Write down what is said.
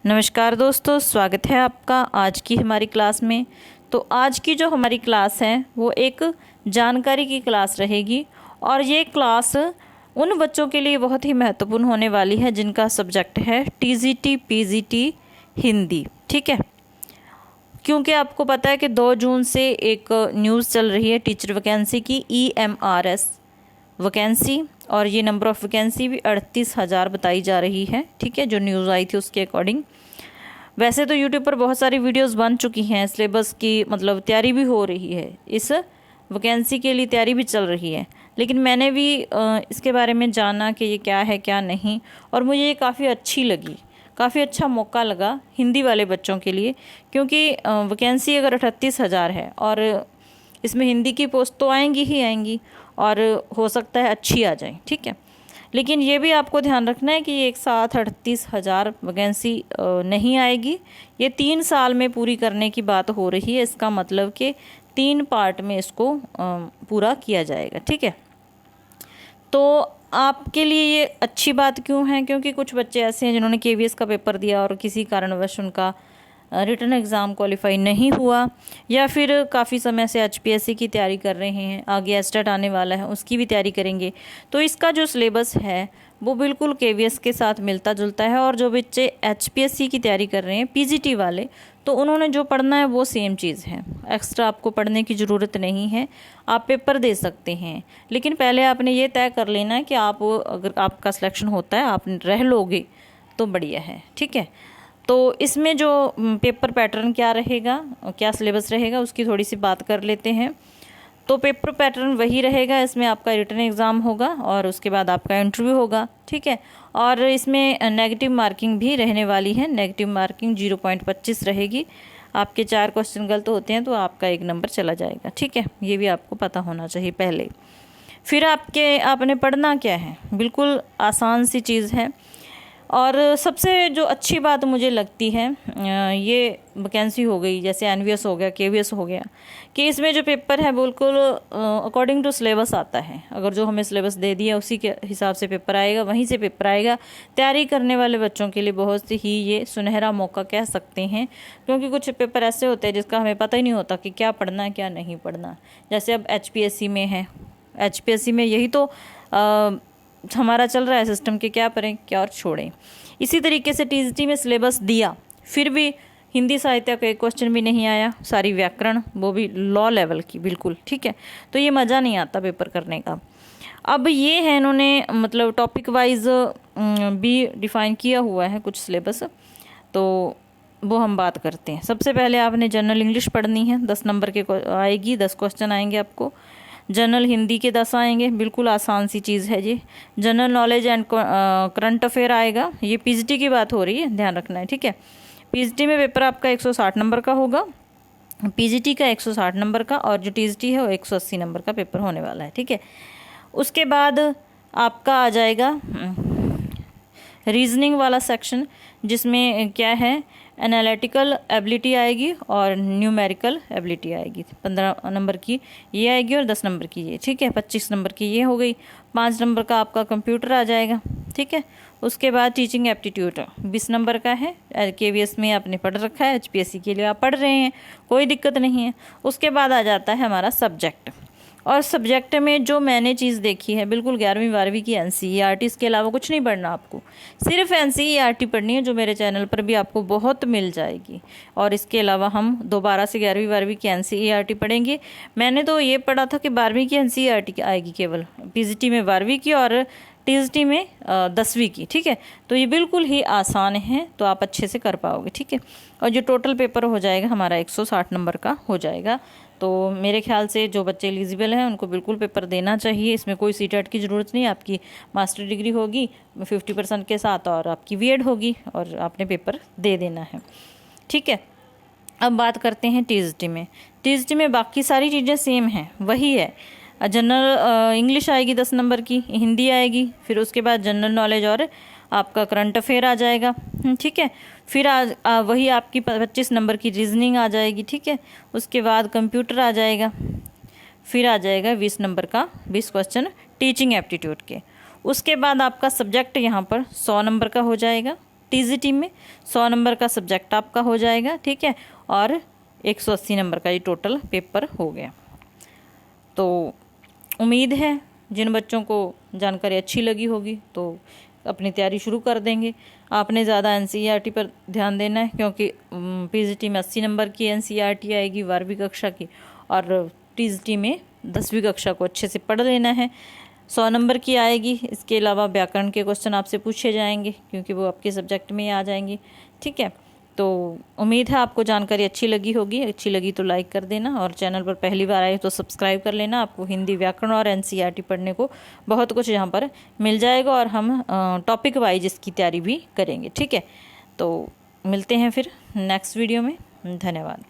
नमस्कार दोस्तों, स्वागत है आपका आज की हमारी क्लास में। तो आज की जो हमारी क्लास है वो एक जानकारी की क्लास रहेगी और ये क्लास उन बच्चों के लिए बहुत ही महत्वपूर्ण होने वाली है जिनका सब्जेक्ट है टीजीटी पीजीटी हिंदी। ठीक है, क्योंकि आपको पता है कि 2 जून से एक न्यूज़ चल रही है टीचर वैकेंसी की, EMRS वैकेंसी, और ये नंबर ऑफ़ वैकेंसी भी 38,000 बताई जा रही है। ठीक है, जो न्यूज़ आई थी उसके अकॉर्डिंग। वैसे तो यूट्यूब पर बहुत सारी वीडियोस बन चुकी हैं, सिलेबस की मतलब तैयारी भी हो रही है, इस वैकेंसी के लिए तैयारी भी चल रही है, लेकिन मैंने भी इसके बारे में जाना कि ये क्या है क्या नहीं, और मुझे ये काफ़ी अच्छी लगी, काफ़ी अच्छा मौका लगा हिंदी वाले बच्चों के लिए, क्योंकि वैकेंसी अगर 38,000 है और इसमें हिंदी की पोस्ट तो आएंगी ही आएंगी और हो सकता है अच्छी आ जाए। ठीक है, लेकिन ये भी आपको ध्यान रखना है कि ये एक साथ 38,000 वैकेंसी नहीं आएगी, ये 3 साल में पूरी करने की बात हो रही है। इसका मतलब कि 3 पार्ट में इसको पूरा किया जाएगा। ठीक है, तो आपके लिए ये अच्छी बात क्यों है? क्योंकि कुछ बच्चे ऐसे हैं जिन्होंने KVS का पेपर दिया और किसी कारणवश उनका रिटन एग्ज़ाम क्वालिफाई नहीं हुआ, या फिर काफ़ी समय से HPSC की तैयारी कर रहे हैं, आगे एस्टेट आने वाला है उसकी भी तैयारी करेंगे। तो इसका जो सिलेबस है वो बिल्कुल KVS के साथ मिलता जुलता है, और जो बच्चे HPSC की तैयारी कर रहे हैं PGT वाले, तो उन्होंने जो पढ़ना है वो सेम चीज़ है, एक्स्ट्रा आपको पढ़ने की ज़रूरत नहीं है, आप पेपर दे सकते हैं। लेकिन पहले आपने ये तय कर लेना है कि आप, अगर आपका सिलेक्शन होता है, आप रह लोगे तो बढ़िया है। ठीक है, तो इसमें जो पेपर पैटर्न क्या रहेगा, क्या सिलेबस रहेगा, उसकी थोड़ी सी बात कर लेते हैं। तो पेपर पैटर्न वही रहेगा, इसमें आपका रिटन एग्ज़ाम होगा और उसके बाद आपका इंटरव्यू होगा। ठीक है, और इसमें नेगेटिव मार्किंग भी रहने वाली है, नेगेटिव मार्किंग 0.25 रहेगी। आपके 4 क्वेश्चन गलत होते हैं तो आपका 1 नंबर चला जाएगा। ठीक है, ये भी आपको पता होना चाहिए पहले। फिर आपने पढ़ना क्या है, बिल्कुल आसान सी चीज़ है। और सबसे जो अच्छी बात मुझे लगती है, ये वैकेंसी हो गई, जैसे NVS हो गया, KVS हो गया, कि इसमें जो पेपर है बिल्कुल अकॉर्डिंग टू सिलेबस आता है। अगर जो हमें सिलेबस दे दिया उसी के हिसाब से पेपर आएगा, वहीं से पेपर आएगा। तैयारी करने वाले बच्चों के लिए बहुत ही ये सुनहरा मौका कह सकते हैं, क्योंकि कुछ पेपर ऐसे होते हैं जिसका हमें पता ही नहीं होता कि क्या पढ़ना है क्या नहीं पढ़ना। जैसे अब HPSC में है, HPSC में यही तो हमारा चल रहा है सिस्टम के क्या पढ़ें क्या और छोड़ें। इसी तरीके से TGT में सिलेबस दिया, फिर भी हिंदी साहित्य का एक क्वेश्चन भी नहीं आया, सारी व्याकरण, वो भी लॉ लेवल की बिल्कुल। ठीक है, तो ये मज़ा नहीं आता पेपर करने का। अब ये है, इन्होंने मतलब टॉपिक वाइज भी डिफ़ाइन किया हुआ है कुछ सिलेबस, तो वो हम बात करते हैं। सबसे पहले आपने जनरल इंग्लिश पढ़नी है, 10 नंबर के आएगी, 10 क्वेश्चन आएंगे आपको। जनरल हिंदी के 10 आएंगे, बिल्कुल आसान सी चीज़ है जी। General knowledge and current affair आएगा, ये PGT की बात हो रही है, ध्यान रखना है। ठीक है, PGT में पेपर आपका 160 नंबर का होगा, PGT का 160 नंबर का, और जो TGT है वो 180 नंबर का पेपर होने वाला है। ठीक है, उसके बाद आपका आ जाएगा रीजनिंग वाला सेक्शन, जिसमें क्या है, एनालिटिकल एबिलिटी आएगी और न्यूमेरिकल एबिलिटी आएगी। 15 नंबर की ये आएगी और 10 नंबर की ये। ठीक है, 25 नंबर की ये हो गई। 5 नंबर का आपका कंप्यूटर आ जाएगा। ठीक है, उसके बाद टीचिंग एप्टीट्यूड 20 नंबर का है, KVS में आपने पढ़ रखा है, HPSC के लिए आप पढ़ रहे हैं, कोई दिक्कत नहीं है। उसके बाद आ जाता है हमारा सब्जेक्ट, और सब्जेक्ट में जो मैंने चीज़ देखी है, बिल्कुल 11वीं 12वीं की NCERT, इसके अलावा कुछ नहीं पढ़ना आपको, सिर्फ NCERT पढ़नी है, जो मेरे चैनल पर भी आपको बहुत मिल जाएगी। और इसके अलावा हम दोबारा से 11वीं 12वीं की NCERT पढ़ेंगे। मैंने तो ये पढ़ा था कि 12वीं की NCERT आएगी केवल, PGT में 12वीं की और TGT में 10वीं की। ठीक है, तो ये बिल्कुल ही आसान है, तो आप अच्छे से कर पाओगे। ठीक है, और जो टोटल पेपर हो जाएगा हमारा 160 नंबर का हो जाएगा। तो मेरे ख्याल से जो बच्चे एलिजिबल हैं उनको बिल्कुल पेपर देना चाहिए। इसमें कोई CTET की ज़रूरत नहीं, आपकी मास्टर डिग्री होगी 50% के साथ, और आपकी BEd होगी, और आपने पेपर दे देना है। ठीक है, अब बात करते हैं TGT में। TGT में बाकी सारी चीज़ें सेम हैं, वही है। जनरल इंग्लिश आएगी 10 नंबर की, हिंदी आएगी, फिर उसके बाद जनरल नॉलेज और आपका करंट अफेयर आ जाएगा। ठीक है, फिर वही आपकी 25 नंबर की रीजनिंग आ जाएगी। ठीक है, उसके बाद कंप्यूटर आ जाएगा, फिर आ जाएगा 20 नंबर का 20 क्वेश्चन टीचिंग एप्टीट्यूड के। उसके बाद आपका सब्जेक्ट यहाँ पर 100 नंबर का हो जाएगा। टीजीटी में 100 नंबर का सब्जेक्ट आपका हो जाएगा, ठीक है, और 180 नंबर का ये टोटल पेपर हो गया। तो उम्मीद है जिन बच्चों को जानकारी अच्छी लगी होगी तो अपनी तैयारी शुरू कर देंगे। आपने ज़्यादा एनसीईआरटी पर ध्यान देना है, क्योंकि पीजीटी में 80 नंबर की एनसीईआरटी आएगी 12वीं कक्षा की, और टीजीटी में 10वीं कक्षा को अच्छे से पढ़ लेना है। 100 नंबर की आएगी। इसके अलावा व्याकरण के क्वेश्चन आपसे पूछे जाएंगे, क्योंकि वो आपके सब्जेक्ट में आ जाएंगे, ठीक है। तो उम्मीद है आपको जानकारी अच्छी लगी होगी। अच्छी लगी तो लाइक कर देना, और चैनल पर पहली बार आए तो सब्सक्राइब कर लेना। आपको हिंदी, व्याकरण और एनसीईआरटी पढ़ने को बहुत कुछ यहाँ पर मिल जाएगा, और हम टॉपिक वाइज इसकी तैयारी भी करेंगे, ठीक है। तो मिलते हैं फिर नेक्स्ट वीडियो में। धन्यवाद।